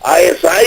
ISI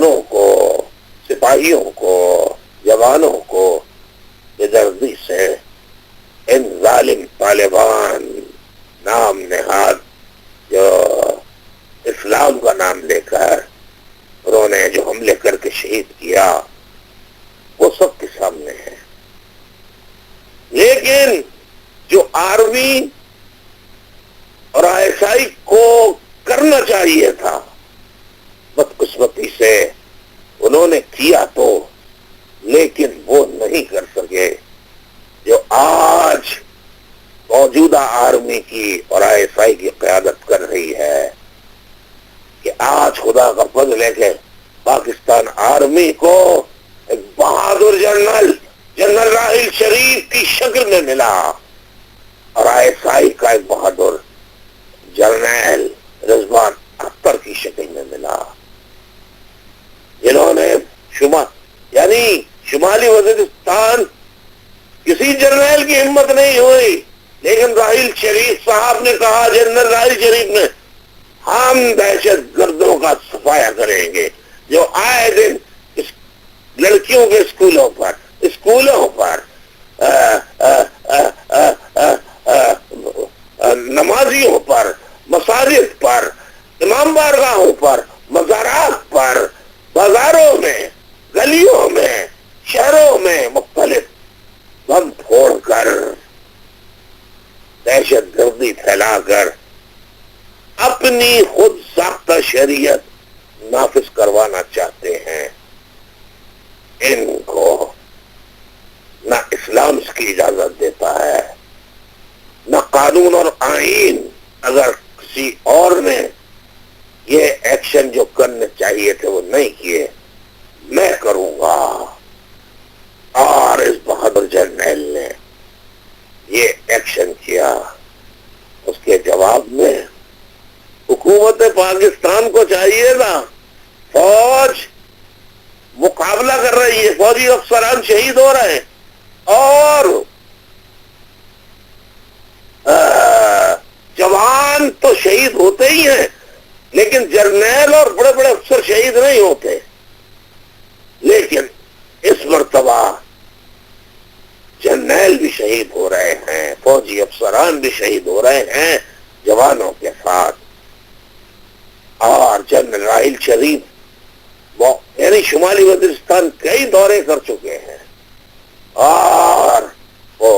دونوں کو، سپاہیوں کو، جوانوں کو بے-دردی سے ان ظالم طالبان نام نہاد جو اسلام کا نام لے کر انہوں نے جو حملے کر کے شہید کیا وہ سب کے سامنے ہے. لیکن جو آرمی اور ISI کو کرنا چاہیے تھا بدقسمتی سے انہوں نے کیا تو، لیکن وہ نہیں کر سکے. جو آج موجودہ آرمی کی اور ISI کی قیادت کر رہی ہے کہ آج خدا کا فضل ہے کہ پاکستان آرمی کو ایک بہادر جنرل راحیل شریف کی شکل میں ملا اور ISI کا ایک بہادر جنرل رضوان اختر کی شکل میں ملا، جنہوں نے شمالی وزیرستان کسی جنرل کی ہمت نہیں ہوئی، لیکن راحیل شریف صاحب نے کہا، جنرل راحیل شریف نے، ہم دہشت گردوں کا صفایا کریں گے جو آئے دن لڑکیوں کے اسکولوں پر نمازیوں پر، مساجد پر، امام بارگاہوں پر، مزارات پر، بازاروں میں، گلیوں میں، شہروں میں مختلف بم پھوڑ کر، دہشت گردی پھیلا کر اپنی خود ساختہ شریعت نافذ کروانا چاہتے ہیں. ان کو نہ اسلام اس کی اجازت دیتا ہے، نہ قانون اور آئین. اگر کسی اور نے یہ ایکشن جو کرنے چاہیے تھے وہ نہیں کیے، میں کروں گا. اور اس بہادر جرنیل نے یہ ایکشن کیا. اس کے جواب میں حکومت پاکستان کو چاہیے تھا، فوج مقابلہ کر رہی ہے، فوجی افسران شہید ہو رہے ہیں، اور جوان تو شہید ہوتے ہی ہیں، لیکن جرنیل اور بڑے بڑے افسر شہید نہیں ہوتے. لیکن اس مرتبہ جرنیل بھی شہید ہو رہے ہیں، فوجی افسران بھی شہید ہو رہے ہیں جوانوں کے ساتھ. اور جنرل راحیل شریف یعنی شمالی وزیرستان کئی دورے کر چکے ہیں، اور وہ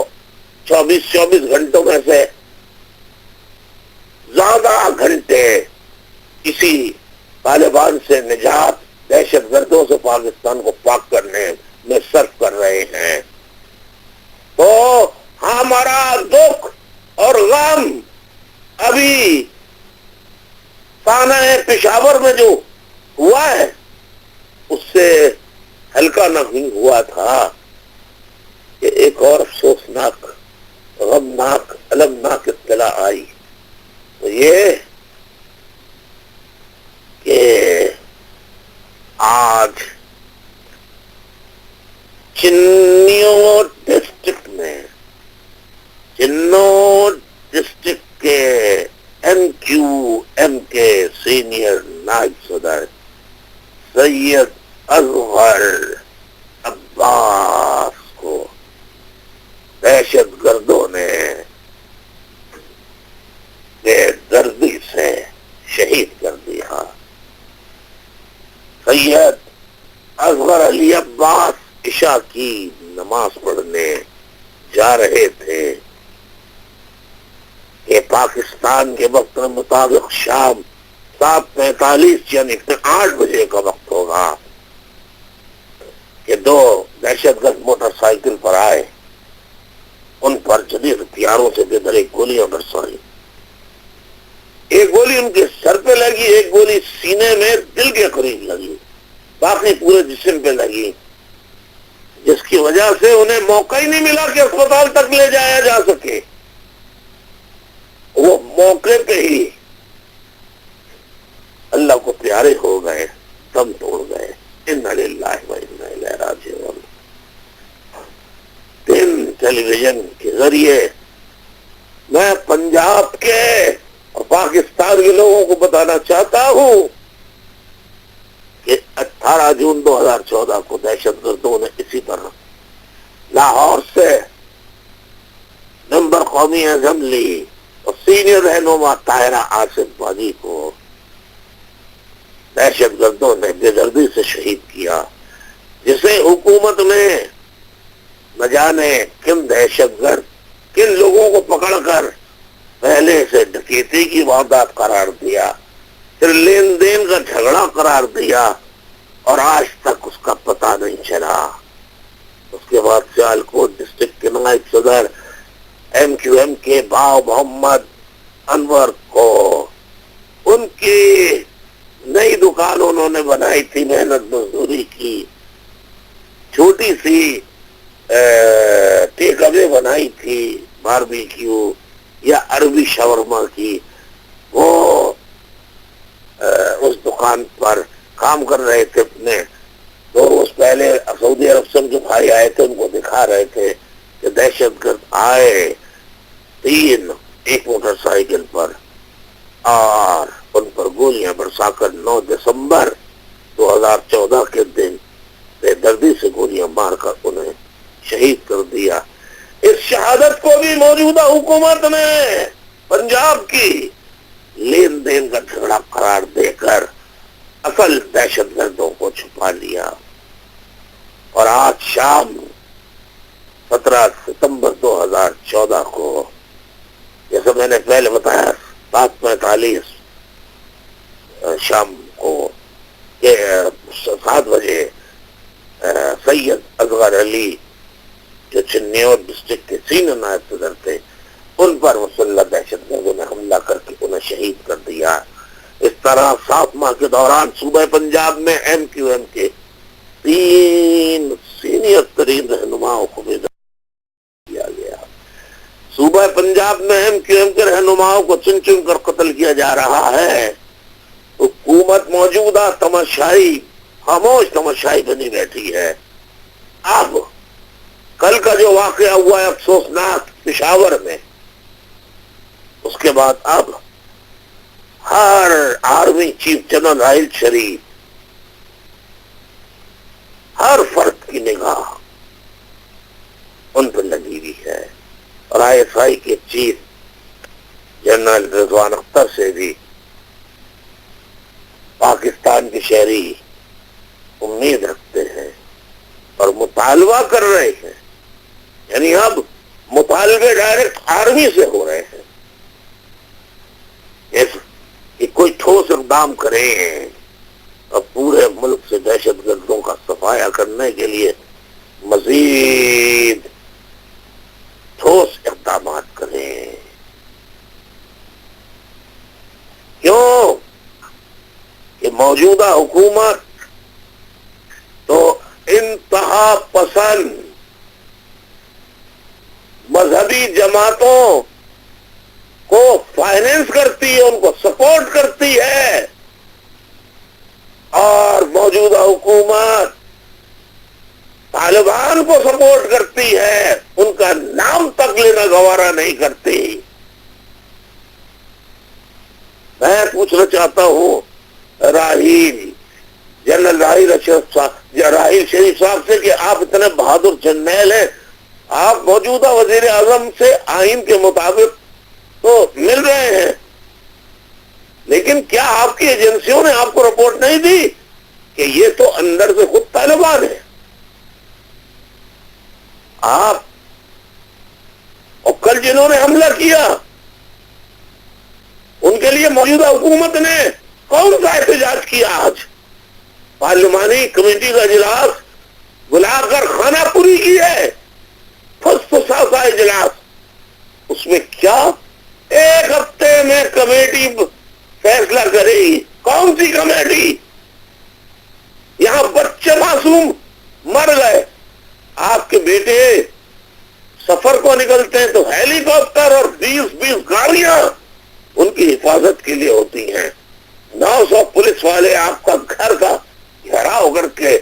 24 گھنٹوں میں سے زیادہ گھنٹے کسی طالبان سے نجات، دہشت گردوں سے پاکستان کو پاک کرنے میں صرف کر رہے ہیں. تو ہمارا دکھ اور غم ابھی سانہ پشاور میں جو ہوا ہے اس سے ہلکا نہیں ہوا تھا کہ ایک اور افسوسناک، غمناک، المناک اطلاع آئی. تو یہ کہ آج چنو ڈسٹرکٹ کے MQM کے سینئر نائب صدر سید اظہر عباس کو دہشت گردوں نے بے دردی سے شہید کر دیا. سید اصغر علی عباس عشاء کی نماز پڑھنے جا رہے تھے کہ پاکستان کے وقت مطابق شام 7:45 یعنی 8 بجے کا وقت ہوگا کہ دو دہشت گرد موٹر سائیکل پر آئے، ان پر جدید ہتھیاروں سے بے دریغ گولیاں برسائیں. ایک گولی ان کے سر پہ لگی، ایک گولی سینے میں دل کے قریب لگی، باقی پورے جسم پہ لگی، جس کی وجہ سے انہیں موقع ہی نہیں ملا کہ اسپتال تک لے جایا جا سکے. وہ موقع پہ ہی اللہ کو پیارے ہو گئے، دم توڑ گئے. انا للہ و انا الیہ راجعون. ٹیلی ویژن کے ذریعے میں پنجاب کے اور پاکستان کے لوگوں کو بتانا چاہتا ہوں کہ جون 2014 کو دہشت گردوں نے اسی پر لاہور سے ممبر قومی اسمبلی اور سینئر رہنما طاہرہ آصف بانی کو دہشت گردوں نے بے دردی سے شہید کیا، جسے حکومت نے نہ جانے کن دہشت گرد کن لوگوں کو پکڑ کر پہلے سے ڈکیتی کی واردات قرار دیا، پھر لین دین کا جھگڑا قرار دیا، اور آج تک اس کا پتہ نہیں چلا۔ اس کے بعد سیالکوٹ ڈسٹرکٹ کے نائب صدر ایم کیو ایم کے باؤ محمد انور کو ان کی نئی دکان انہوں نے بنائی تھی، محنت مزدوری کی، چھوٹی سی ٹیک اوے بنائی تھی، باربیکیو یا عربی شاورما کی، وہ اس دکان پر کام کر رہے تھے اپنے 2 روز پہلے سعودی عرب سے جو بھائی آئے تھے ان کو دکھا رہے تھے کہ دہشت گرد آئے 3 ایک موٹر سائیکل پر اور ان پر گولیاں برسا کر 9 دسمبر 2014 کے دن بے دردی سے گولیاں مار کر انہیں شہید کر دیا۔ اس شہادت کو بھی موجودہ حکومت نے پنجاب کی لین دین کا جھگڑا قرار دے کر اصل دہشت گردوں کو چھپا لیا، اور آج شام 17 ستمبر 2014 کو، جیسے میں نے پہلے بتایا، 7:45 شام کو 7 بجے سید اصغر علی جو چنیور ڈسٹرکٹ کے سینئر نائب صدر تھے، ان پر مسلح دہشت گردوں نے حملہ کر کے انہیں شہید کر دیا۔ اس طرح 7 ماہ کے دوران صوبہ پنجاب میں ایم کیو ایم کے 3 سینئر ترین رہنماؤں کو بھی کیا گیا۔ صوبہ پنجاب میں ایم کیو ایم کے رہنماؤں کو چن چن کر قتل کیا جا رہا ہے۔ حکومت موجودہ تماشائی، خاموش تماشائی بنی بیٹھی ہے۔ اب کل کا جو واقعہ ہوا ہے افسوسناک پشاور میں، اس کے بعد اب ہر army chief general Raheel Sharif, ہر فرد کی نگاہ ان پر لگی ہوئی ہے، اور آئی ایس آئی کے چیف جنرل رضوان اختر سے بھی پاکستان کے شہری امید رکھتے ہیں اور مطالبہ کر رہے ہیں، یعنی اب مطالبے ڈائریکٹ آرمی سے ہو رہے ہیں کہ کوئی ٹھوس اقدام کریں اور پورے ملک سے دہشت گردوں کا صفایا کرنے کے لیے مزید ٹھوس اقدامات کریں۔ کیوں کہ موجودہ حکومت تو انتہا پسند مذہبی جماعتوں کو فائننس کرتی ہے، ان کو سپورٹ کرتی ہے، اور موجودہ حکومت طالبان کو سپورٹ کرتی ہے، ان کا نام تک لینا گوارا نہیں کرتی۔ میں پوچھنا چاہتا ہوں جنرل راحیل شریف صاحب سے کہ آپ اتنے بہادر جرنیل ہیں، آپ موجودہ وزیر اعظم سے آئین کے مطابق تو مل رہے ہیں، لیکن کیا آپ کی ایجنسیوں نے آپ کو رپورٹ نہیں دی کہ یہ تو اندر سے خود طالبان ہے؟ آپ اور کل جنہوں نے حملہ کیا ان کے لیے موجودہ حکومت نے کون سا احتجاج کیا؟ آج پارلیمانی کمیٹی کا اجلاس بلا کر خانہ پوری کی ہے، فسفسا سا اجلاس، اس میں کیا 1 ہفتے میں کمیٹی فیصلہ کرے گی؟ کون سی کمیٹی؟ یہاں بچے معصوم مر گئے، آپ کے بیٹے سفر کو نکلتے ہیں تو ہیلی کاپٹر اور 20 گاڑیاں ان کی حفاظت کے لیے ہوتی ہیں، 900 پولیس والے آپ کا گھر کا گھیراؤ کر کے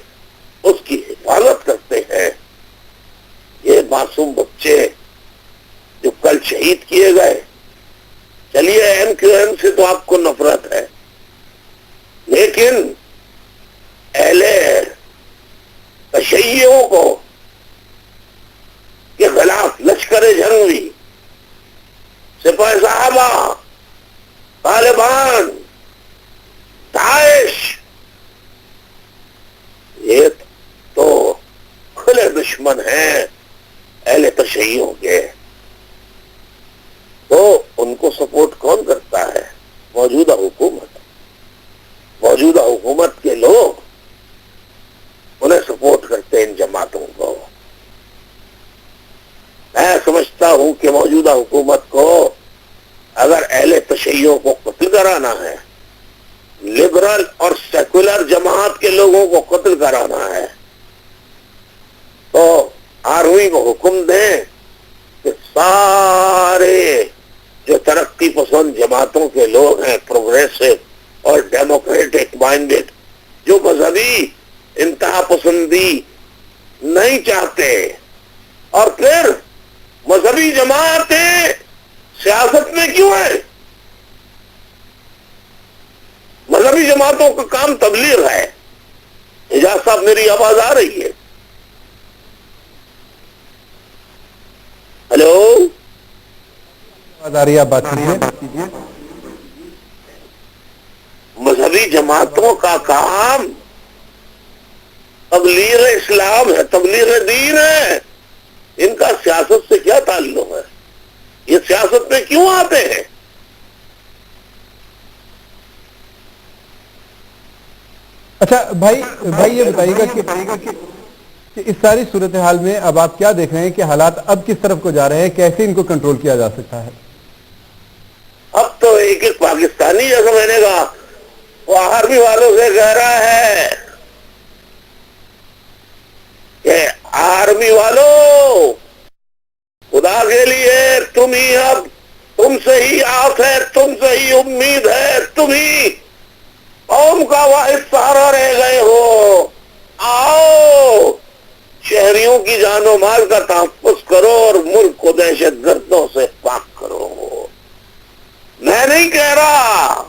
اس کی حفاظت کرتے ہیں۔ یہ معصوم بچے جو کل شہید کیے گئے، چلیے ایم کیو ایم سے تو آپ کو نفرت ہے، لیکن اہل تشیعوں کو کے خلاف لشکر جنگی، سپاہ صحابہ، طالبان، داعش، یہ تو کھلے دشمن ہیں اہل تشیعوں کے. تو ان کو سپورٹ کون کرتا ہے؟ موجودہ حکومت. موجودہ حکومت کے لوگ انہیں سپورٹ کرتے ہیں ان جماعتوں کو. میں سمجھتا ہوں کہ موجودہ حکومت کو اگر اہل تشیعوں کو قتل کرانا ہے، لبرل اور سیکولر جماعت کے لوگوں کو قتل کرانا ہے، تو آرمی کو حکم دیں کہ سارے جو ترقی پسند جماعتوں کے لوگ ہیں، پروگریسو اور ڈیموکریٹک مائنڈڈ، جو مذہبی انتہا پسندی نہیں چاہتے، اور پھر مذہبی جماعتیں سیاست میں کیوں ہیں؟ مذہبی جماعتوں کا کام تبلیغ ہے. اعجاز صاحب میری آواز آ رہی ہے؟ ہلو، آواز آ رہی ہے؟ آپ بات کیجیے. مذہبی جماعتوں کا کام تبلیغ اسلام ہے، تبلیغ دین ہے. ان کا سیاست سے کیا تعلق ہے؟ یہ سیاست میں کیوں آتے ہیں؟ اچھا بھائی یہ بتائیے گا کہ اس ساری صورتحال میں اب آپ کیا دیکھ رہے ہیں کہ حالات اب کس طرف کو جا رہے ہیں؟ کیسے ان کو کنٹرول کیا جا سکتا ہے؟ اب تو ایک ایک پاکستانی، جیسا میں نے کہا، وہ آرمی والوں سے کہہ رہا ہے کہ آرمی والوں، خدا کے لیے تم ہی، اب تم سے ہی آس ہے، تم سے ہی امید ہے، تم ہی قوم کا واحد سہارا رہ گئے ہو. آؤ شہریوں کی جان و مال کا تحفظ کرو اور ملک کو دہشت گردوں سے پاک کرو. میں نہیں کہہ رہا،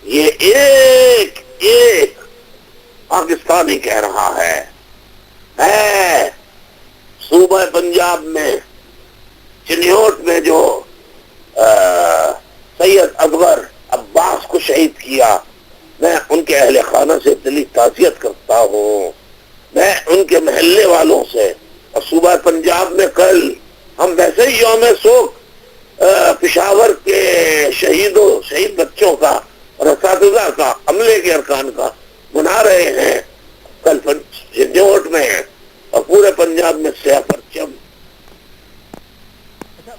یہ ایک ایک پاکستانی کہہ رہا ہے. میں صوبہ پنجاب میں چنیوٹ میں جو سید اکبر عباس کو شہید کیا، میں ان کے اہل خانہ سے دلی تعزیت کرتا ہوں. میں ان کے محلے والوں سے، اور صوبہ پنجاب میں کل ہم ویسے ہی یوم سوگ پشاور کے شہید بچوں کا اور اساتذہ کا، عملے کے ارکان کا منا رہے ہیں. کل چنیوٹ میں اور پورے پنجاب میں سیاہ پرچم.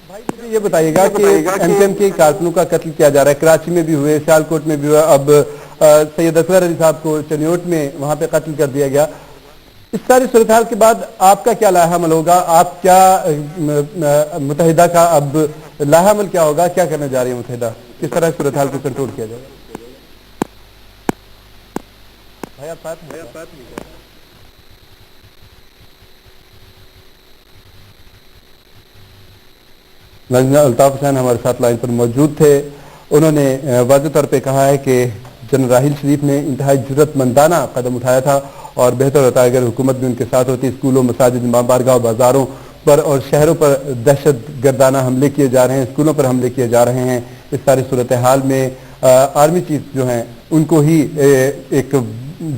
بھائی مجھے یہ بتائیے گا کہ ایم کیو ایم کے کارکنوں کا قتل کیا جا رہا ہے، کراچی میں بھی ہوئے، سیالکوٹ میں بھی ہوا، اب سید اصغر علی صاحب کو چنیوٹ میں وہاں پہ قتل کر دیا گیا. اس ساری صورتحال کے بعد آپ کا کیا لاحہ عمل ہوگا؟ آپ کیا متحدہ کا اب لاحہ عمل کیا ہوگا؟ کیا کرنے جا رہی ہے متحدہ؟ کس طرح صورتحال کو کنٹرول کیا جائے گا؟ بھائی آپ ساتھ ہیں؟ الطاف حسین ہمارے ساتھ لائن پر موجود تھے. انہوں نے واضح طور پہ کہا ہے کہ جنرل راحیل شریف نے انتہائی جرأت مندانہ قدم اٹھایا تھا، اور بہتر ہوتا ہے اگر حکومت بھی ان کے ساتھ ہوتی. اسکولوں، مساجد، امام بارگاہ، بازاروں پر اور شہروں پر دہشت گردانہ حملے کیے جا رہے ہیں، اسکولوں پر حملے کیے جا رہے ہیں. اس ساری صورتحال میں آرمی چیف جو ہیں ان کو ہی ایک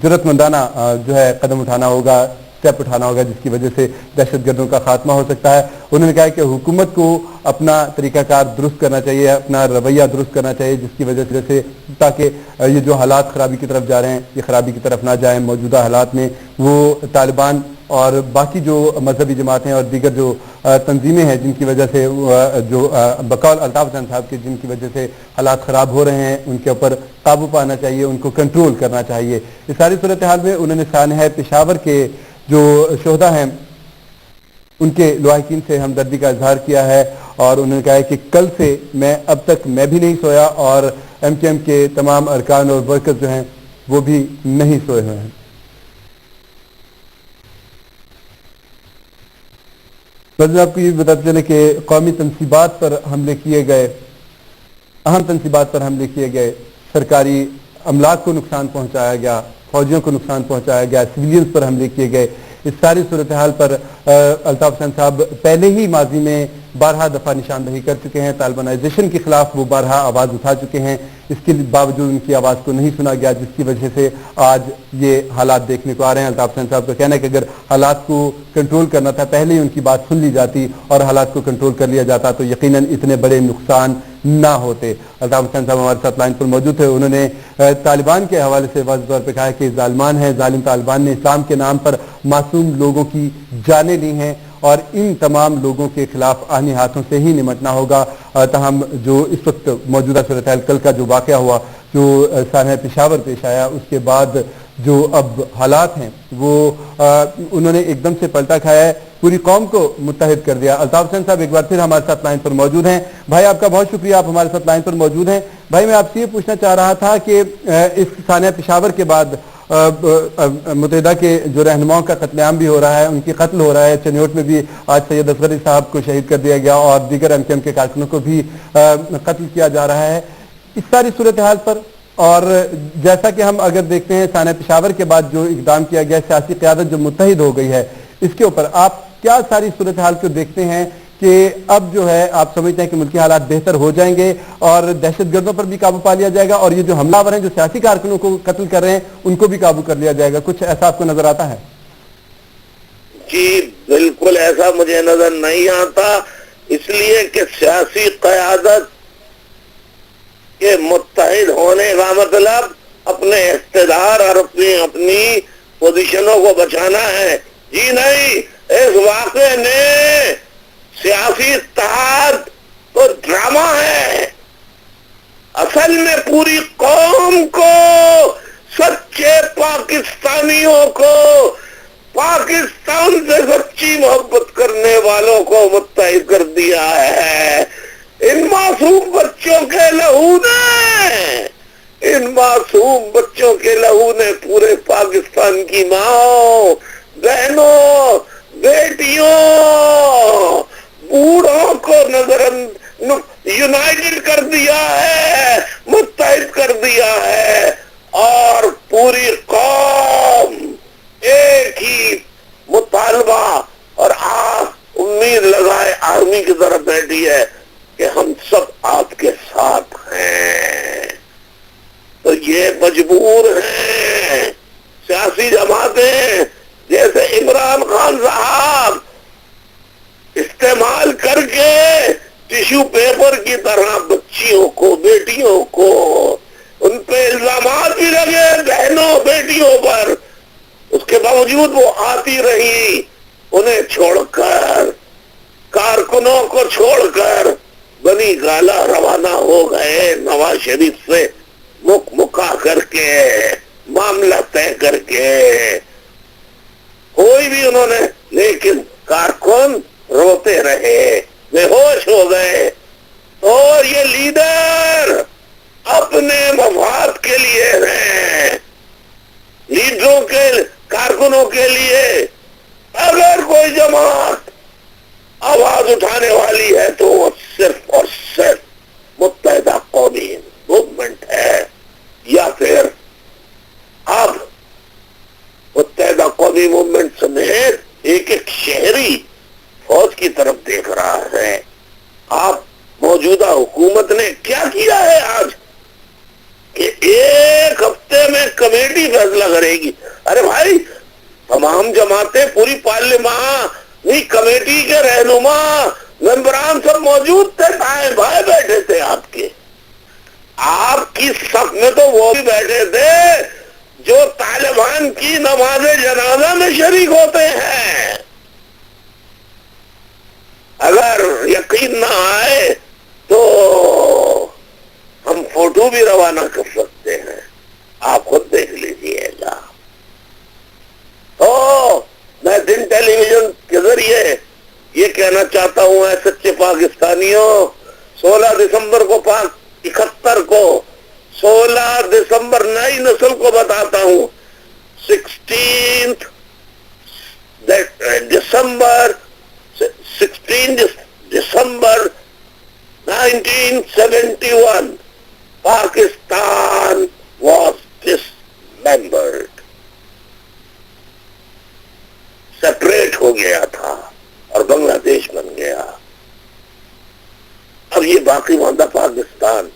جرأت مندانہ جو ہے قدم اٹھانا ہوگا، اسٹیپ اٹھانا ہوگا، جس کی وجہ سے دہشت گردوں کا خاتمہ ہو سکتا ہے. انہوں نے کہا کہ حکومت کو اپنا طریقہ کار درست کرنا چاہیے، اپنا رویہ درست کرنا چاہیے، جس کی وجہ سے تاکہ یہ جو حالات خرابی کی طرف جا رہے ہیں یہ خرابی کی طرف نہ جائیں. موجودہ حالات میں وہ طالبان اور باقی جو مذہبی جماعتیں اور دیگر جو تنظیمیں ہیں جن کی وجہ سے جو بقول الطاف حسین صاحب کے جن کی وجہ سے حالات خراب ہو رہے ہیں، ان کے اوپر قابو پانا چاہیے، ان کو کنٹرول کرنا چاہیے. اس ساری صورتحال میں انہوں نے سانحہ پشاور کے جو شہداء ہیں ان کے لواحقین سے ہمدردی کا اظہار کیا ہے، اور انہوں نے کہا ہے کہ کل سے اب تک میں بھی نہیں سویا، اور ایم کیو ایم کے تمام ارکان اور ورکرز جو ہیں وہ بھی نہیں سوئے ہوئے ہیں. بس آپ کو یہ بتاتے چلے کہ قومی تنصیبات پر حملے کیے گئے، اہم تنصیبات پر حملے کیے گئے، سرکاری املاک کو نقصان پہنچایا گیا، فوجیوں کو نقصان پہنچایا گیا، سویلینز پر حملے کیے گئے. اس ساری صورتحال پر الطاف حسین صاحب پہلے ہی ماضی میں بارہا دفعہ نشاندہی کر چکے ہیں، طالبانائزیشن کے خلاف وہ بارہا آواز اٹھا چکے ہیں، اس کے باوجود ان کی آواز کو نہیں سنا گیا، جس کی وجہ سے آج یہ حالات دیکھنے کو آ رہے ہیں۔ الطاف حسین صاحب کا کہنا ہے کہ اگر حالات کو کنٹرول کرنا تھا پہلے ہی ان کی بات سن لی جاتی اور حالات کو کنٹرول کر لیا جاتا تو یقیناً اتنے بڑے نقصان نہ ہوتے۔ الطاف حسین صاحب ہمارے ساتھ لائن پر موجود تھے، انہوں نے طالبان کے حوالے سے واضح طور پہ کہا ہے کہ ظالمان ہیں، ظالم طالبان نے اسلام کے نام پر معصوم لوگوں کی جانیں لی ہیں اور ان تمام لوگوں کے خلاف آہنی ہاتھوں سے ہی نمٹنا ہوگا۔ تاہم جو اس وقت موجودہ صورتحال کل کا جو واقعہ ہوا، جو سانحہ پشاور پیش آیا، اس کے بعد جو اب حالات ہیں وہ انہوں نے ایک دم سے پلٹا کھایا ہے، پوری قوم کو متحد کر دیا۔ الطاف حسین صاحب ایک بار پھر ہمارے ساتھ لائن پر موجود ہیں۔ بھائی آپ کا بہت شکریہ، آپ ہمارے ساتھ لائن پر موجود ہیں۔ بھائی میں آپ سے یہ پوچھنا چاہ رہا تھا کہ اس سانحہ پشاور کے بعد متحدہ کے جو رہنماؤں کا قتل عام بھی ہو رہا ہے، ان کی قتل ہو رہا ہے، چنیوٹ میں بھی آج سید اصغری صاحب کو شہید کر دیا گیا اور دیگر ایم کیو ایم کے کارکنوں کو بھی قتل کیا جا رہا ہے، اس ساری صورتحال پر اور جیسا کہ ہم اگر دیکھتے ہیں سانحہ پشاور کے بعد جو اقدام کیا گیا، سیاسی قیادت جو متحد ہو گئی ہے، اس کے اوپر آپ کیا ساری صورتحال کو دیکھتے ہیں کہ اب جو ہے آپ سمجھتے ہیں کہ ملکی حالات بہتر ہو جائیں گے اور دہشت گردوں پر بھی قابو پا لیا جائے گا اور یہ جو حملہ آور ہیں جو سیاسی کارکنوں کو قتل کر رہے ہیں ان کو بھی قابو کر لیا جائے گا؟ کچھ ایسا آپ کو نظر آتا ہے؟ جی بالکل ایسا مجھے نظر نہیں آتا، اس لیے کہ سیاسی قیادت کے متحد ہونے کا مطلب اپنے اقتدار اور اپنی پوزیشنوں کو بچانا ہے۔ جی نہیں، اس واقعے نے سیاسی اتحاد تو ڈرامہ ہے، اصل میں پوری قوم کو، سچے پاکستانیوں کو، پاکستان سے سچی محبت کرنے والوں کو متحد کر دیا ہے۔ ان معصوم بچوں کے لہو نے پورے پاکستان کی ماں، بہنوں، بیٹیوں، بوڑھوں کو یونائٹڈ کر دیا ہے، متحد کر دیا ہے اور پوری قوم ایک ہی مطالبہ اور امید لگائے آرمی کی طرف بیٹھی ہے کہ ہم سب آپ کے ساتھ ہیں۔ تو یہ مجبور ہیں سیاسی جماعتیں جیسے عمران خان صاحب استعمال کر کے ٹیشو پیپر کی طرح بچیوں کو، بیٹیوں کو، ان پہ الزامات بھی لگے بہنوں بیٹیوں پر، اس کے باوجود وہ آتی رہی، انہیں چھوڑ کر، کارکنوں کو چھوڑ کر بنی گالا روانہ ہو گئے نواز شریف سے مکا کر کے، معاملہ طے کر کے، کوئی بھی انہوں نے، لیکن کارکن روتے رہے، بے ہوش ہو گئے۔ اور یہ لیڈر اپنے مفاد کے لیے ہیں، لیڈروں کے، کارکنوں کے لیے اگر کوئی جماعت آواز اٹھانے والی ہے تو وہ صرف اور صرف متحدہ قومی موومنٹ ہے، یا پھر اب متحدہ قومی موومنٹ سمیت ایک ایک شہری فوج کی طرف دیکھ رہا ہے۔ آپ موجودہ حکومت نے کیا کیا ہے آج کہ ایک ہفتے میں کمیٹی فیصلہ کرے گی؟ ارے بھائی، تمام جماعتیں، پوری پارلیمانی کمیٹی کے رہنما ممبران سب موجود تھے، دائیں بائیں بیٹھے تھے آپ کے، آپ کی صف میں تو وہ بھی بیٹھے تھے جو طالبان کی نماز جنازہ میں شریک ہوتے ہیں۔ اگر یقین نہ آئے تو ہم فوٹو بھی روانہ کر سکتے ہیں، آپ خود دیکھ لیجئے گا۔ تو میں دن ٹیلی ویژن کے ذریعے یہ کہنا چاہتا ہوں، اے سچے پاکستانیوں، 16 دسمبر کو 71 کو 16 دسمبر نئی نسل کو بتاتا ہوں، 16 دسمبر 1971 Pakistan was dismembered. سپریٹ ہو گیا تھا اور بنگلہ دیش بن گیا. اب یہ باقی ماندہ پاکستان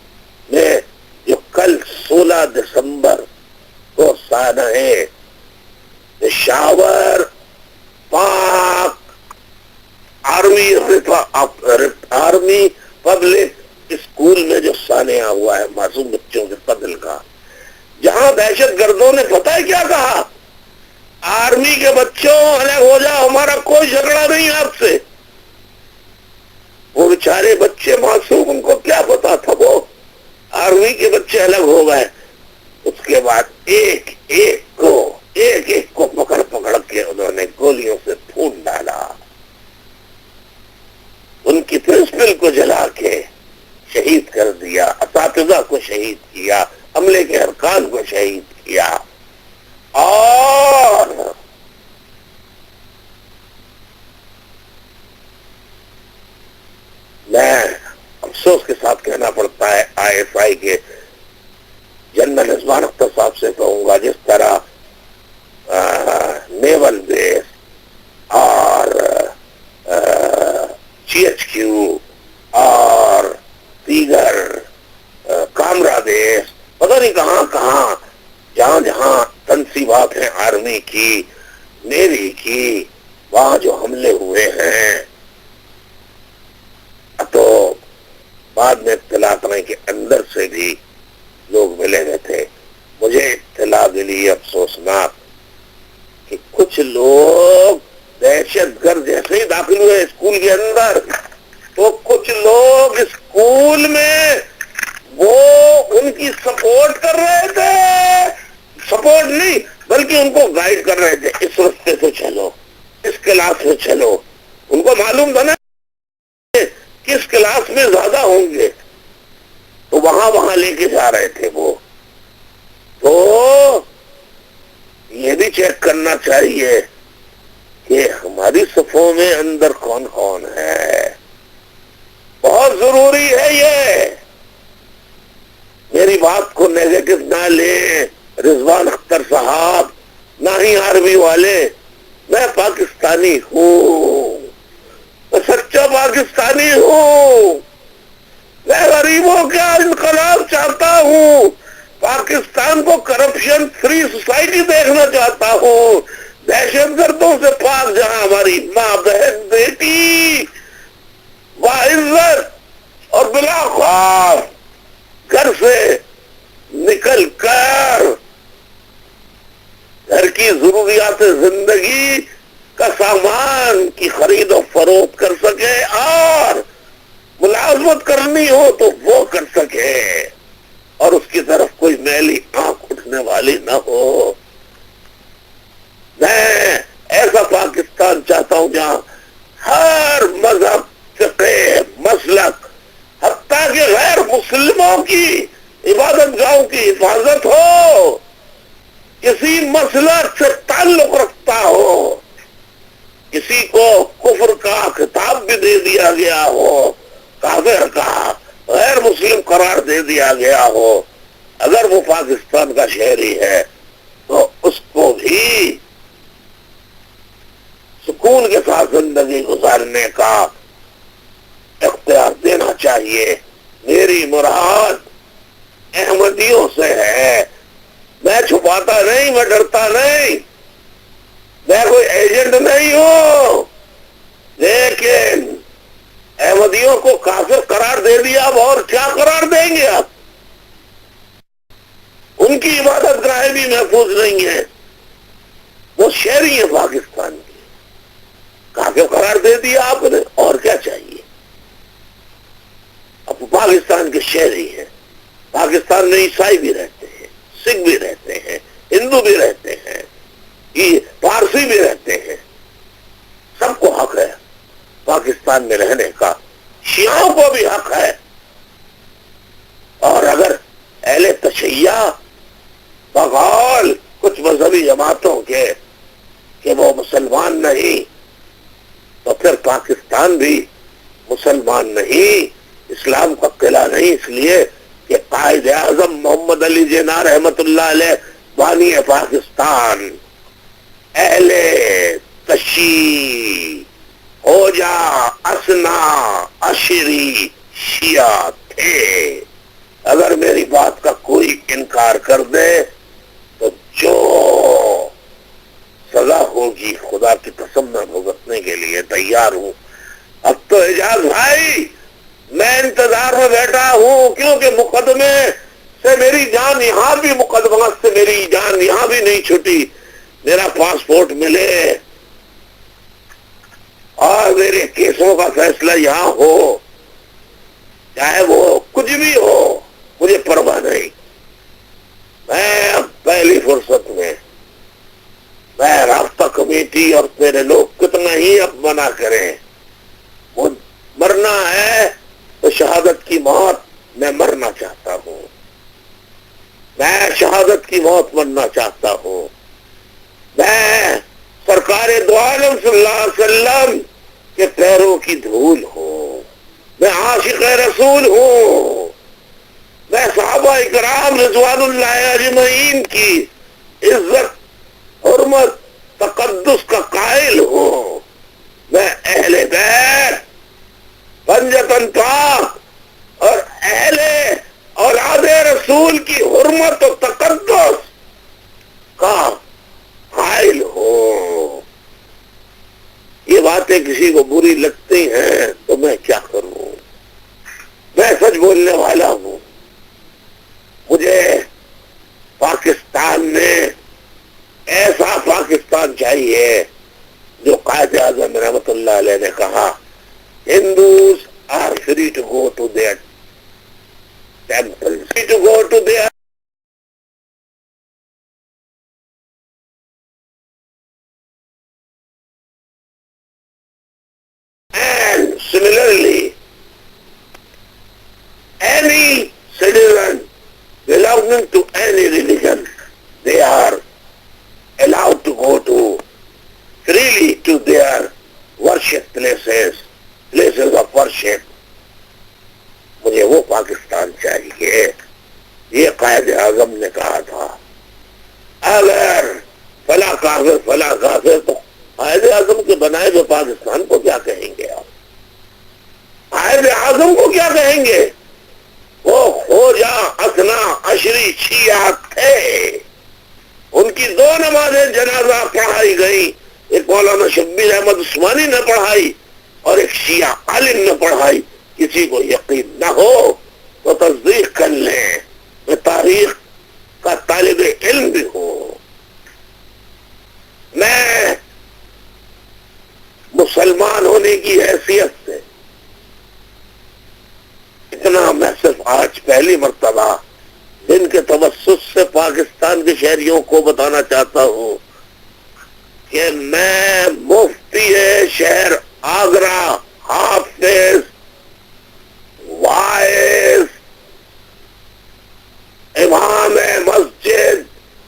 میں جو کل 16 دسمبر کو سانحہ پشاور پاک آرمی پبلک اسکول میں جو سانحہ ہوا ہے معصوم بچوں کے قتل کا، جہاں دہشت گردوں نے پتہ ہے کیا کہا؟ آرمی کے بچوں الگ ہو جاؤ، ہمارا کوئی جھگڑا نہیں آپ سے. وہ بیچارے بچے معصوم، ان کو کیا پتا تھا؟ وہ آرمی کے بچے الگ ہو گئے. اس کے بعد ایک ایک کو پکڑ کے انہوں نے گولیوں سے پھون ڈالا. ان کی پرنسپل کو جلا کے شہید کر دیا، اساتذہ کو شہید کیا، عملے کے ارکان کو شہید کیا. اور میں افسوس کے ساتھ کہنا پڑتا ہے ISI کے جنرل رضوان اختر صاحب سے کہوں گا، جس طرح نیول بیس اور GHQ اور دیگر کامرا بیس، پتہ نہیں کہاں کہاں جہاں تنصیبات ہیں آرمی کی، نیوی کی، وہاں جو حملے ہوئے ہیں، تو بعد میں اطلاع کریں کہ اندر سے بھی لوگ ملے ہوئے تھے. مجھے اطلاع ملی افسوسناک کہ کچھ لوگ دہشت گرد جیسے ہی داخل ہوئے اسکول کے اندر، تو کچھ لوگ اسکول میں وہ ان کی سپورٹ کر رہے تھے، سپورٹ نہیں بلکہ ان کو گائیڈ کر رہے تھے، اس راستے سے چلو، اس کلاس میں چلو. ان کو معلوم تھا نا کس کلاس میں زیادہ ہوں گے، تو وہاں لے کے جا رہے تھے وہ. تو یہ بھی چیک کرنا چاہیے کہ ہماری صفوں میں اندر کون کون ہے. بہت ضروری ہے یہ. میری بات کو نیگیٹو نہ لیں رضوان اختر صاحب، نہ ہی آرمی والے. میں پاکستانی ہوں، میں سچا پاکستانی ہوں. میں غریبوں کا انقلاب چاہتا ہوں، پاکستان کو کرپشن فری سوسائٹی دیکھنا چاہتا ہوں، دہشت گردوں سے پاک، جہاں ہماری ماں بہن بیٹی باعزت اور بلا خوف گھر سے نکل کر گھر کی ضروریات زندگی کا سامان کی خرید و فروخت کر سکے، اور ملازمت کرنی ہو تو وہ کر سکے، اور اس کی طرف کوئی میلی آنکھ اٹھنے والی نہ ہو. میں ایسا پاکستان چاہتا ہوں جہاں ہر مذہب، فقہ، مسلک، حتیٰ کہ غیر مسلموں کی عبادت گاہوں کی حفاظت ہو، کسی مسلک سے تعلق رکھتا ہو، کسی کو کفر کا خطاب بھی دے دیا گیا ہو، کافر کا، غیر مسلم قرار دے دیا گیا ہو، اگر وہ پاکستان کا شہری ہے تو اس کو بھی سکون کے ساتھ زندگی گزارنے کا اختیار دینا چاہیے. میری مراد احمدیوں سے ہے. میں چھپاتا نہیں، میں ڈرتا نہیں، میں کوئی ایجنٹ نہیں ہوں، لیکن احمدیوں کو کافر قرار دے دیا، اب اور کیا قرار دیں گے؟ آپ ان کی عبادت گاہیں بھی محفوظ نہیں ہیں، وہ شہری ہیں پاکستان کے، کافر قرار دے دیا آپ نے، اور کیا چاہیے؟ اب پاکستان کے شہری ہیں. پاکستان میں عیسائی بھی رہتے ہیں، سکھ بھی رہتے ہیں، ہندو بھی رہتے ہیں، پارسی بھی رہتے ہیں. سب کو حق ہے پاکستان میں رہنے کا، شیعوں کو بھی حق ہے. اور اگر اہل تشیع بقول کچھ مذہبی جماعتوں کے کہ وہ مسلمان نہیں، تو پھر پاکستان بھی مسلمان نہیں، اسلام کا قلعہ نہیں، اس لیے کہ قائد اعظم محمد علی جناح رحمت اللہ علیہ بانی پاکستان اہل تشیع ہو جا اسنا عشری شیعہ تھے. اگر میری بات کا کوئی انکار کر دے تو جو سزا ہوگی خدا کی قسم میں بھگتنے کے لیے تیار ہوں. اب تو اعجاز بھائی میں انتظار میں بیٹھا ہوں، کیونکہ مقدمے سے میری جان یہاں بھی، مقدمات سے میری جان یہاں بھی نہیں چھٹی. میرا پاسپورٹ ملے اور میرے کیسوں کا فیصلہ یہاں ہو، چاہے وہ کچھ بھی ہو، مجھے پرواہ نہیں. میں اب پہلی فرصت میں رابطہ کمیٹی اور تیرے لوگ کتنا ہی اب منع کریں، مرنا ہے تو شہادت کی موت میں مرنا چاہتا ہوں. میں شہادت کی موت مرنا چاہتا ہوں. میں سرکار دو عالم صلی اللہ علیہ وسلم کے پیروں کی دھول ہوں. میں عاشق رسول ہوں. میں صحابہ اکرام رضوان اللہ اجمعین کی عزت، حرمت، تقدس کا قائل ہوں. میں اہل بیت، پنجتن پاک اور اہل اولاد رسول کی حرمت و تقدس کا قائل ہوں. یہ باتیں کسی کو بری لگتی ہیں تو میں کیا کروں؟ میں سچ بولنے والا ہوں. مجھے پاکستان میں ایسا پاکستان چاہیے جو قائد اعظم رحمت اللہ علیہ نے کہا، Hindus are free to go to their temple, free to go to there. And similarly, any citizen belonging to any religion, they are allowed to go to freely to their worship places, places of worship. مجھے وہ پاکستان چاہیے. یہ قائد اعظم نے کہا تھا. اگر فلاں کافر تو قائد اعظم کے بنائے ہوئے پاکستان کو کیا کہیں گے آپ؟ قائد اعظم کو کیا کہیں گے؟ وہ خوجا اسنا عشری شیعہ تھے. ان کی 2 نمازیں جنازہ پڑھائی گئی. ایک مولانا شبیر احمد عثمانی نے پڑھائی اور ایک شیعہ عالم نے پڑھائی. کسی کو یقین نہ ہو تو تصدیق کر لیں. میں تاریخ کا طالب علم بھی ہوں. میں مسلمان ہونے کی حیثیت سے اتنا میں صرف آج پہلی مرتبہ دن کے توسط سے پاکستان کے شہریوں کو بتانا چاہتا ہوں کہ میں مفتی شہر آگرہ، حافظ، وائس، امام مسجد،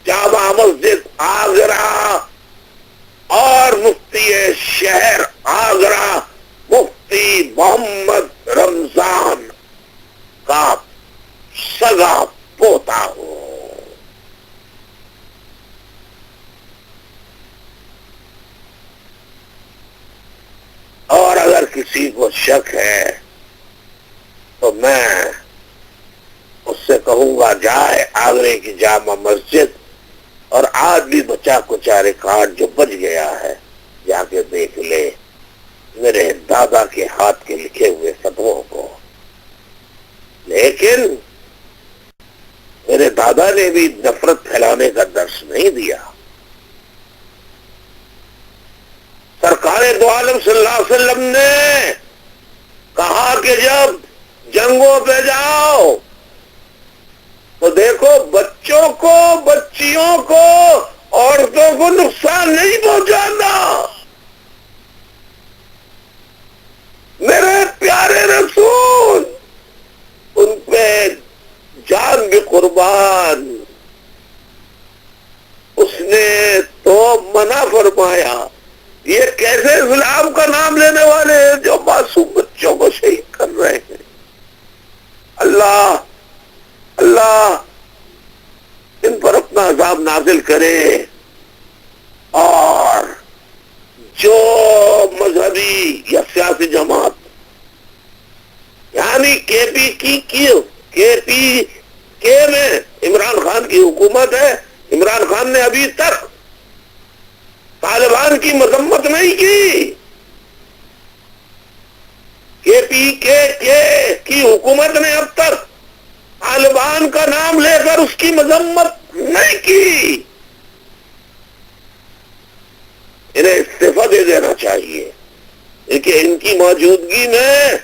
جامع مسجد آگرہ اور مفتی شہر آگرہ مفتی محمد رمضان کا سگا پوتا ہوں. اور اگر کسی کو شک ہے تو میں اس سے کہوں گا جائے آگرے کی جامع مسجد اور آج بھی بچا کچا ریکارڈ جو بچ گیا ہے جا کے دیکھ لے میرے دادا کے ہاتھ کے لکھے ہوئے فتووں کو. لیکن میرے دادا نے بھی نفرت پھیلانے کا درس نہیں دیا. سرکار دو عالم صلی اللہ علیہ وسلم نے کہا کہ جب جنگوں پہ جاؤ تو دیکھو بچوں کو، بچیوں کو، عورتوں کو نقصان نہیں پہنچانا. میرے پیارے رسول ان پہ جان بھی قربان. اس نے تو منع فرمایا. یہ کیسے اسلام کا نام لینے والے ہیں جو معصوم بچوں کو شہید کر رہے ہیں؟ اللہ اللہ ان پر اپنا عذاب نازل کرے اور جماعت، یعنی کے پی کے میں عمران خان کی حکومت ہے. عمران خان نے ابھی تک طالبان کی مذمت نہیں کی. کے پی کے کی حکومت نے اب تک طالبان کا نام لے کر اس کی مذمت نہیں کی. انہیں استعفا دے دینا چاہیے، لیکن ان کی موجودگی میں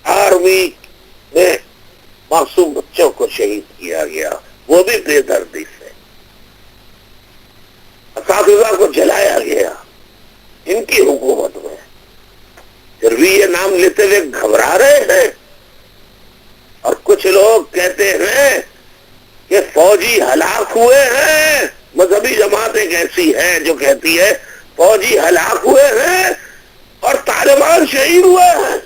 آرمی میں معصوم بچوں کو شہید کیا گیا، وہ بھی بے دردی سے. اساتذہ کو جلایا گیا ان کی حکومت میں. پھر بھی یہ نام لیتے ہوئے گھبرا رہے ہیں. اور کچھ لوگ کہتے ہیں کہ فوجی ہلاک ہوئے ہیں. مذہبی جماعت ایک ایسی ہے جو کہتی ہے فوجی ہلاک ہوئے ہیں اور طالبان شہید ہوئے ہیں.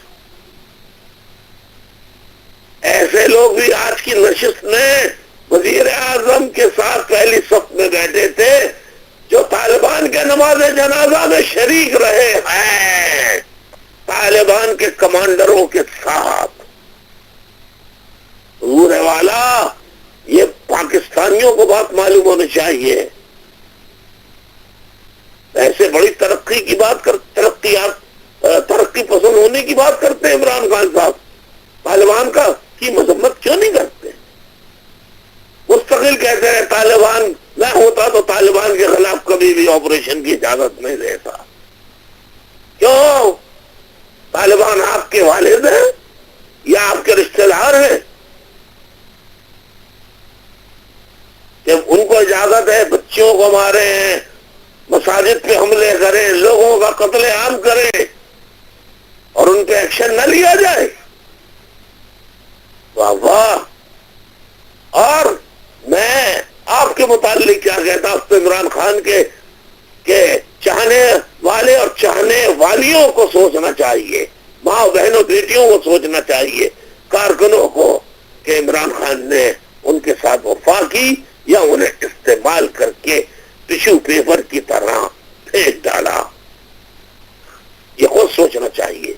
ایسے لوگ بھی آج کی نشست میں وزیر اعظم کے ساتھ پہلی صف میں بیٹھے تھے، جو طالبان کے نماز جنازہ میں شریک رہے ہیں، طالبان کے کمانڈروں کے ساتھ. حضور والا، یہ پاکستانیوں کو بات معلوم ہونی چاہیے. ایسے بڑی ترقی کی بات ترقی پسند ہونے کی بات کرتے ہیں عمران خان صاحب. طالبان کی مذمت کیوں نہیں کرتے؟ مستقل کہتے ہیں طالبان نہ ہوتا تو طالبان کے خلاف کبھی بھی آپریشن کی اجازت نہیں دیتا. کیوں؟ طالبان آپ کے والد ہیں یا آپ کے رشتہ دار ہیں؟ جب ان کو اجازت ہے بچوں کو ماریں، مساجد پہ حملے کریں، لوگوں کا قتل عام کریں اور ان پہ ایکشن نہ لیا جائے، واہ واہ. اور میں آپ کے متعلق کیا کہتا ہوں، عمران خان کے چاہنے والے اور چاہنے والیوں کو سوچنا چاہیے، ماں بہنوں بیٹیوں کو سوچنا چاہیے، کارکنوں کو، کہ عمران خان نے ان کے ساتھ وفا کی یا انہیں استعمال کر کے ٹشو پیپر کی طرح پھینک ڈالا. یہ خود سوچنا چاہیے.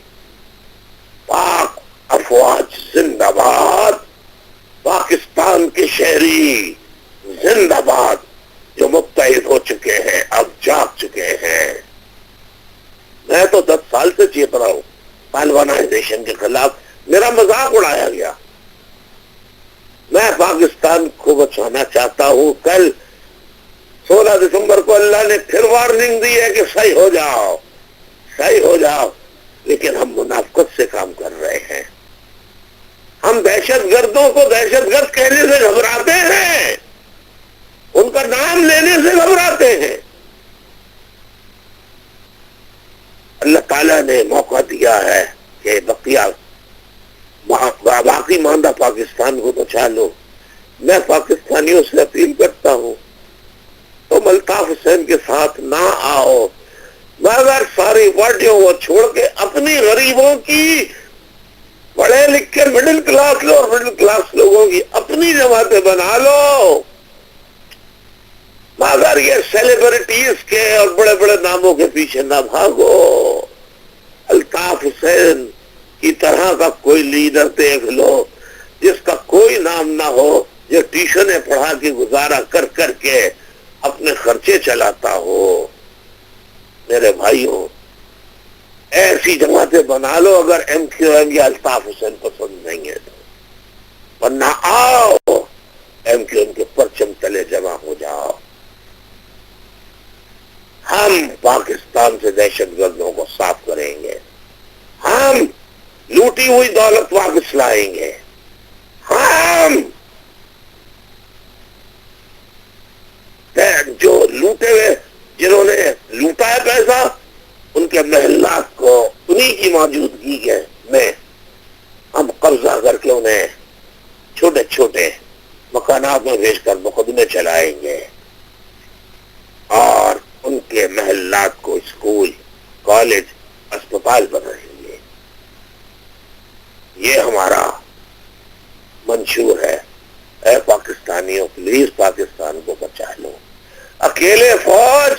پاک افواج زندہ باد، پاکستان کے شہری زندہ باد، جو متحد ہو چکے ہیں، اب جاگ چکے ہیں. میں تو 10 سال سے چیخ رہا ہوں طالبانائزیشن کے خلاف. میرا مذاق اڑایا گیا. میں پاکستان کو بچانا چاہتا ہوں. کل 16 دسمبر کو اللہ نے پھر وارننگ دی ہے کہ صحیح ہو جاؤ، صحیح ہو جاؤ. لیکن ہم منافقت سے کام کر رہے ہیں. ہم دہشت گردوں کو دہشت گرد کہنے سے گھبراتے ہیں، ان کا نام لینے سے گھبراتے ہیں. اللہ تعالیٰ نے موقع دیا ہے کہ باقی ماندہ پاکستان کو بچا لو. میں پاکستانیوں سے اپیل کرتا ہوں تم الطاف حسین کے ساتھ نہ آؤ، مگر ساری پارٹیوں کو چھوڑ کے اپنی غریبوں کی، پڑھے لکھے مڈل کلاس لو اور مڈل کلاس لوگوں کی اپنی جماعتیں بنا لو، مگر یہ سیلیبریٹیز کے اور بڑے بڑے ناموں کے پیچھے نہ بھاگو. الطاف حسین کی طرح کا کوئی لیڈر دیکھ لو جس کا کوئی نام نہ ہو، جو ٹیوشنیں پڑھا کے گزارا کر کر کے اپنے خرچے چلاتا ہو. میرے بھائیوں، ایسی جماعتیں بنا لو اگر ایم کیو ایم یا الطاف حسین پسند نہیں ہے تو، ورنہ آؤ ایم کیو ایم کے پرچم تلے جمع ہو جاؤ. ہم پاکستان سے دہشت گردوں کو صاف کریں گے، ہم لوٹی ہوئی دولت واپس لائیں گے، ہم جو لوٹے ہوئے، جنہوں نے لوٹا ہے پیسہ، ان کے محلات کو انہی کی موجودگی میں ہم قبضہ کر کے انہیں چھوٹے چھوٹے مکانات میں بھیج کر مقدمے چلائیں گے اور ان کے محلات کو اسکول، کالج، اسپتال بنائیں گے. یہ ہمارا منشور ہے. اے پاکستانیوں، پلیز پاکستان کو بچا لو. اکیلے فوج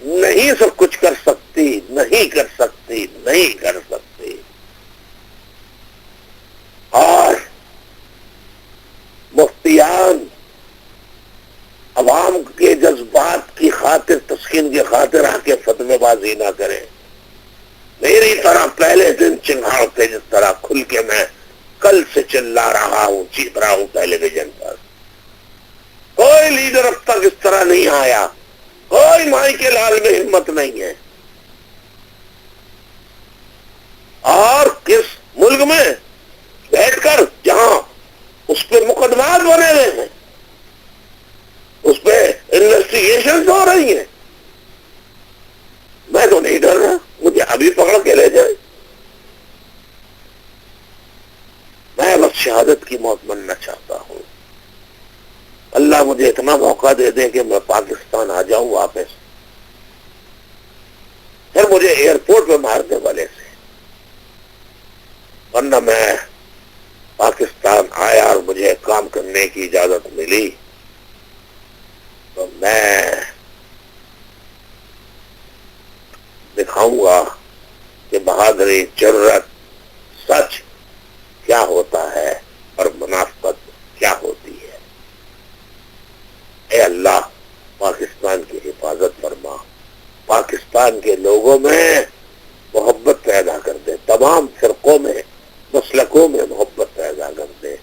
نہیں سب کچھ کر سکتی، نہیں کر سکتی، نہیں کر سکتی. اور مفتیان عوام کے جذبات کی خاطر، تسکین کی خاطر آ کے فتوے بازی نہ کریں. میری طرح پہلے دن چنگاڑتے جس طرح کھل کے میں کل سے چلا رہا ہوں، چیخ رہا ہوں ٹیلی ویژن پر. کوئی لیڈر اب تک اس طرح نہیں آیا، کوئی مائی کے لال میں ہمت نہیں ہے. اور کس ملک میں بیٹھ کر جہاں اس پہ مقدمات بنے ہوئے ہیں، اس پہ انویسٹیگیشن ہو رہی ہیں، میں تو نہیں ڈر رہا. مجھے ابھی پکڑ کے لے جائے، میں بس شہادت کی موت مرنا چاہتا ہوں. اللہ مجھے اتنا موقع دے دے کہ میں پاکستان آ جاؤں واپس، پھر مجھے ایئرپورٹ پہ مار دے والے سے. ورنہ میں پاکستان آیا اور مجھے کام کرنے کی اجازت ملی تو میں دکھاؤں گا کہ بہادری، جرات، سچ کیا ہوتا ہے اور منافقت کیا ہوتی ہے. اے اللہ پاکستان کی حفاظت فرما، پاکستان کے لوگوں میں محبت پیدا کر دے، تمام فرقوں میں، مسلکوں میں محبت پیدا کر دے.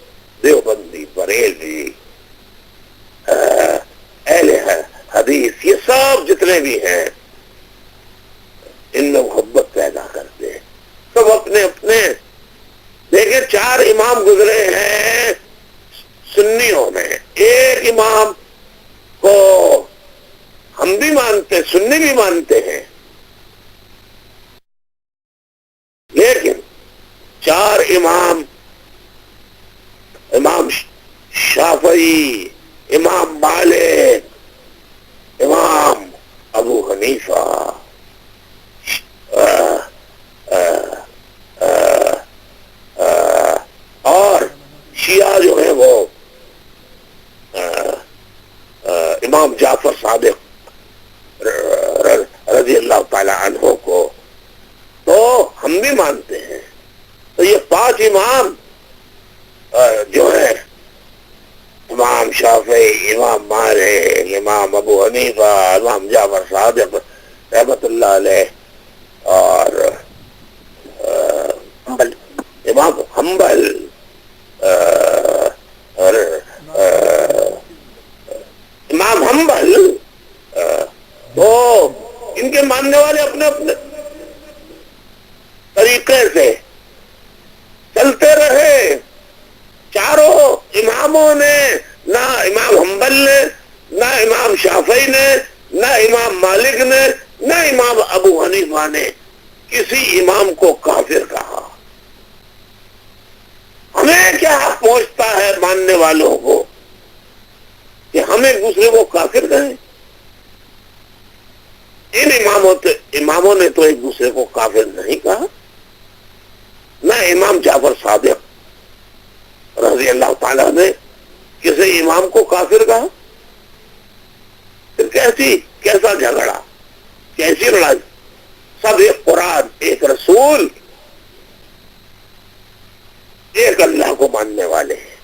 دیوبندی، بریلوی، اہل حدیث، یہ سب جتنے بھی ہیں ان میں محبت پیدا کر دے. سب اپنے اپنے دیکھیں 4 امام گزرے ہیں سنیوں میں. ایک امام کو ہم بھی مانتے، سنی بھی مانتے ہیں، لیکن 4 امام، امام شافعی، امام مالک، امام ابو حنیفہ، اور شیعہ جو ہیں وہ امام جعفر صادق رضی اللہ تعالی عنہ کو تو ہم بھی مانتے ہیں. تو یہ 5 امام جو ہے، امام شافعی، امام مالک، امام ابو حنیفہ، امام جعفر صادق رحمت اللہ علیہ، اور امام حنبل، امام حنبل، تو ان کے ماننے والے اپنے اپنے طریقے سے چلتے رہے. چاروں اماموں نے، نہ امام حنبل نے، نہ امام شافعی نے، نہ امام مالک نے، نہ امام ابو حنیفہ نے کسی امام کو کافر کہا. ہمیں کیا حق پہنچتا ہے ماننے والوں کو کہ ہم ایک دوسرے کو کافر کہیں؟ ان اماموں نے تو ایک دوسرے کو کافر نہیں کہا. نہ امام جعفر صادق رضی اللہ تعالیٰ نے کسی امام کو کافر کہا. پھر کیسا جھگڑا، کیسی لڑائی؟ سب ایک قرآن، ایک رسول، ایک اللہ کو ماننے والے ہیں.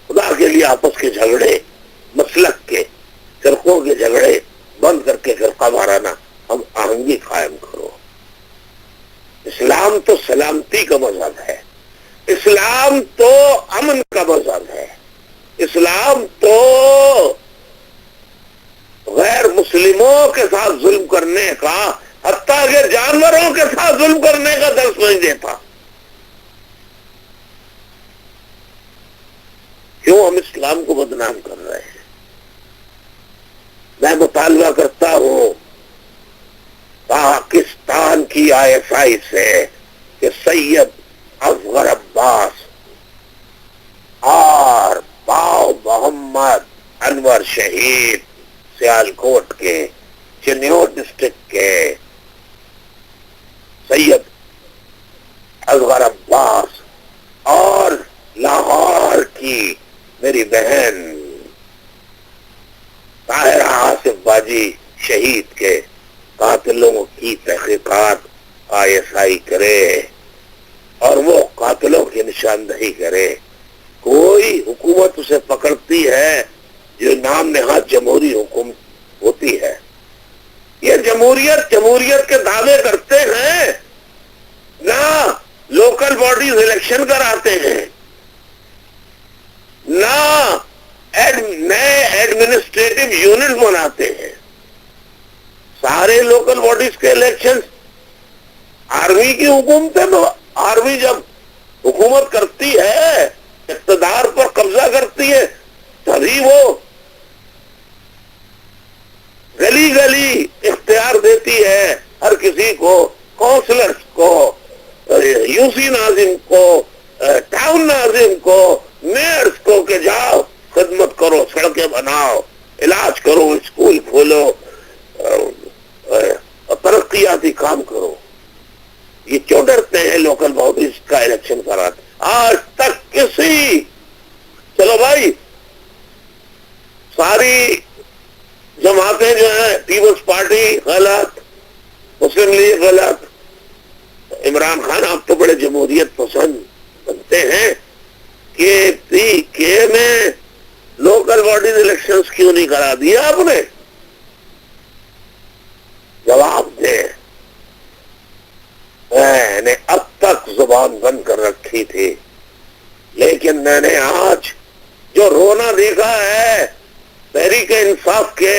خدا کے لیے آپس کے جھگڑے، مسلک کے، فرقوں کے جھگڑے بند کر کے فرقہ وارانہ ہم آہنگی قائم کرو. اسلام تو سلامتی کا مذہب ہے، اسلام تو امن کا مذہب ہے، اسلام تو غیر مسلموں کے ساتھ ظلم کرنے کا، حتیٰ کہ جانوروں کے ساتھ ظلم کرنے کا درس نہیں دیتا. کیوں ہم اسلام کو بدنام کر رہے ہیں؟ میں مطالبہ کرتا ہوں پاکستان کی ISI سے کہ سید اصغر عباس اور باؤ محمد انور شہید سیالکوٹ کے، چنیور ڈسٹرکٹ کے سید اصغر عباس، اور لاہور کی میری بہن طاہرہ آصف باجی غازی شہید کے قاتلوں کی تحقیقات ISI کرے اور وہ قاتلوں کی نشاندہی کرے. کوئی حکومت اسے پکڑتی ہے جو نام نہاد جمہوری حکومت ہوتی ہے. یہ جمہوریت کے دعوے کرتے ہیں، نہ لوکل باڈیز الیکشن کراتے ہیں، نہ نئے ایڈمنسٹریٹو یونٹ بناتے ہیں. سارے لوکل باڈیز کے الیکشن آرمی کی حکومتیں، آرمی جب حکومت کرتی ہے، اقتدار پر قبضہ کرتی ہے، تبھی وہ گلی گلی اختیار دیتی ہے ہر کسی کو، کونسلرز کو، UC ناظم کو، ٹاؤن ناظم کو، میئرز کو کہ جاؤ خدمت کرو، سڑکیں بناؤ، علاج کرو، اسکول کھولو، ترقیاتی کام کرو. یہ کیوں ڈرتے ہیں لوکل باڈیز کا الیکشن کراتے؟ آج تک کسی، چلو بھائی ساری جماعتیں جو ہیں، پیپلز پارٹی غلط، مسلم لیگ غلط، عمران خان آپ تو بڑے جمہوریت پسند بنتے ہیں کہ PK میں لوکل باڈیز الیکشنز کیوں نہیں کرا دیا آپ نے؟ جواب دیں. میں نے اب تک زبان بند کر رکھی تھی، لیکن میں نے آج جو رونا دیکھا ہے تحریک انصاف کے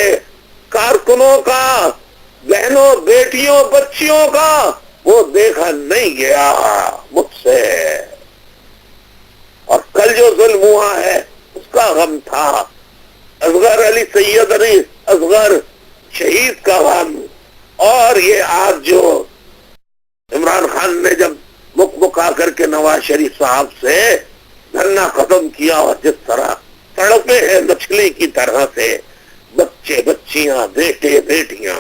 کارکنوں کا، بہنوں، بیٹیوں، بچیوں کا، وہ دیکھا نہیں گیا مجھ سے. اور کل جو ظلم ہوا ہے اس کا غم تھا، اصغر علی سید علی اصغر شہید کا غم. اور یہ آج جو عمران خان نے جب مکمکا کر کے نواز شریف صاحب سے دھرنا ختم کیا، اور جس طرح تڑپے ہیں مچھلی کی طرح سے بچے، بچیاں، بیٹے، بیٹیاں،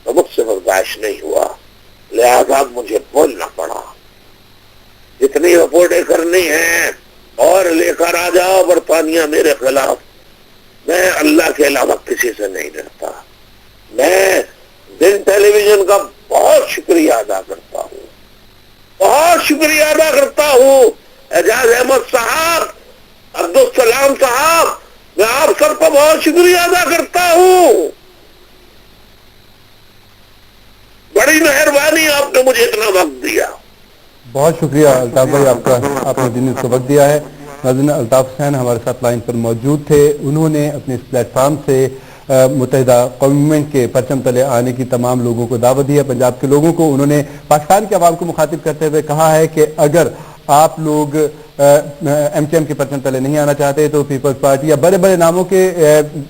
تو مجھ سے برداشت نہیں ہوا، لہذا مجھے بولنا پڑا. جتنی رپورٹیں کرنی ہیں اور لے کر آ جاؤ برطانیہ میرے خلاف، میں اللہ کے علاوہ کسی سے نہیں ڈرتا. میں دن ٹیلی ویژن کا بہت شکریہ ادا کرتا ہوں، بہت شکریہ ادا کرتا ہوں. اعجاز احمد صاحب، عبدالسلام صاحب، میں آپ سب کو بہت شکریہ ادا کرتا ہوں. بڑی مہربانی، آپ نے مجھے اتنا وقت دیا. بہت شکریہ الطاف بھائی آپ کا، آپ نے دن کو وقت دیا ہے. ناظرین، الطاف حسین ہمارے ساتھ لائن پر موجود تھے. انہوں نے اپنے اس پلیٹ فارم سے متحدہ قومی موومنٹ کے پرچم تلے آنے کی تمام لوگوں کو دعوت دی ہے، پنجاب کے لوگوں کو. انہوں نے پاکستان کے عوام کو مخاطب کرتے ہوئے کہا ہے کہ اگر آپ لوگ MKM کے پرچم تلے نہیں آنا چاہتے تو پیپلز پارٹی یا بڑے بڑے ناموں کے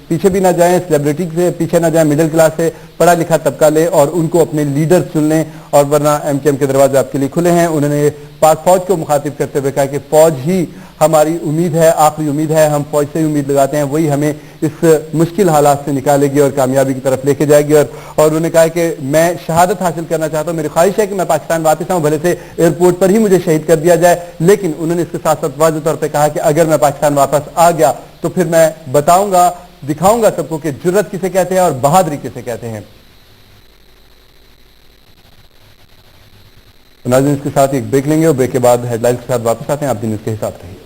پیچھے بھی نہ جائیں، سیلیبریٹی سے پیچھے نہ جائیں، مڈل کلاس سے پڑھا لکھا طبقہ لے اور ان کو اپنے لیڈر چن لیں، اور ورنہ MKM کے دروازے آپ کے لیے کھلے ہیں. انہوں نے پاک فوج کو مخاطب کرتے ہوئے کہا کہ فوج ہی ہماری امید ہے، آخری امید ہے، ہم فوج سے ہی امید لگاتے ہیں، وہی ہمیں اس مشکل حالات سے نکالے گی اور کامیابی کی طرف لے کے جائے گی. اور انہوں نے کہا کہ میں شہادت حاصل کرنا چاہتا ہوں، میری خواہش ہے کہ میں پاکستان واپس آؤں، بھلے سے ایئرپورٹ پر ہی مجھے شہید کر دیا جائے. لیکن انہوں نے اس کے ساتھ ساتھ واضح طور پہ کہا کہ اگر میں پاکستان واپس آ گیا تو پھر میں بتاؤں گا، دکھاؤں گا سب کو کہ جرت کسے کہتے ہیں اور بہادری کسے کہتے ہیں. ناظرین، اس کے ساتھ ایک بریک لیں گے اور بریک کے بعد ہیڈ لائنز کے ساتھ واپس آتے ہیں. آپ دن اس کے حساب رہیے.